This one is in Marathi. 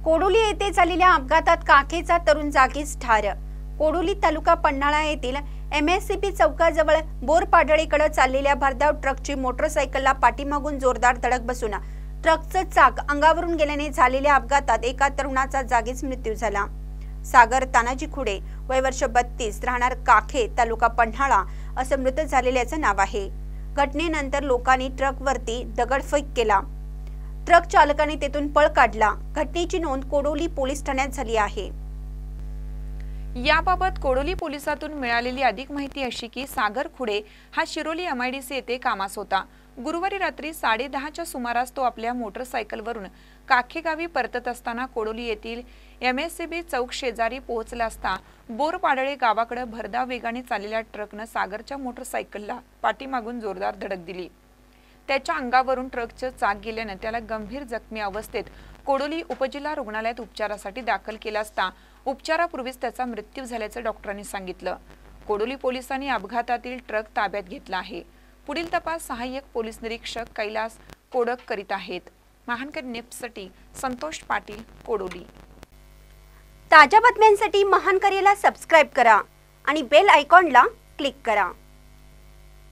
कोडोली येथे झालेल्या अपघातात काखेचा तरुण जागीच ठार। कोडोली तालुका पन्हाळा येथील एमएससीबी चौकाजवळ बोरपाडळीकडे चाललेल्या भरधाव ट्रकची मोटरसायकलला पाठीमागून जोरदार धडक बसून ट्रकचं चाक अंगावरून गेल्याने झालेल्या अपघातात एका तरुणाचा जागीच मृत्यू झाला। सागर तानाजी खुडे, वय वर्ष 32, राहणार काखे, तालुका पन्हाळा असं मृत झालेल्याचं नाव आहे। घटनेनंतर लोकांनी ट्रकवरती दगडफेक केला। ट्रक चालकाने तेथून पळ काढला। घटनेची नोंद कोडोली पोलीस ठाण्यात झाली आहे। याबाबत कोडोली पोलिसातून मिळालेली अधिक माहिती अशी की सागर खुडे हा शिरोली एमआयडीसी येथे कामास होता। गुरुवारी रात्री 10:30च्या सुमारास तो आपल्या मोटरसायकलवरून काखे गावी परतत असताना कोडोली येथील एमएससीबी चौक शेजारी पोहोचला असता बोरपाडळे गावाकडे भरधाव वेगाने चाललेल्या ट्रकनं सागरच्या मोटरसायकलला पाठीमागून जोरदार धडक दिली। त्याच्या अंगावरून ट्रकचं चाक गेल्याने त्याला गंभीर जखमी अवस्थेत कोडोली उपजिल्हा रुग्णालयात उपचारासाठी दाखल केला असता उपचारापूर्वीच त्याचा मृत्यू झाल्याचं डॉक्टरांनी सांगितलं। कोडोली पोलिसांनी अपघातातील ट्रक ताब्यात घेतला आहे। पुढील तपास सहाय्यक पोलीस निरीक्षक कैलास कोडक करीत आहेत। महानकर न्यूजसाठी संतोष पाटील, कोडोली। ताज्या बातम्यांसाठी महानकरेला सबस्क्राइब करा आणि बेल आयकॉनला क्लिक करा।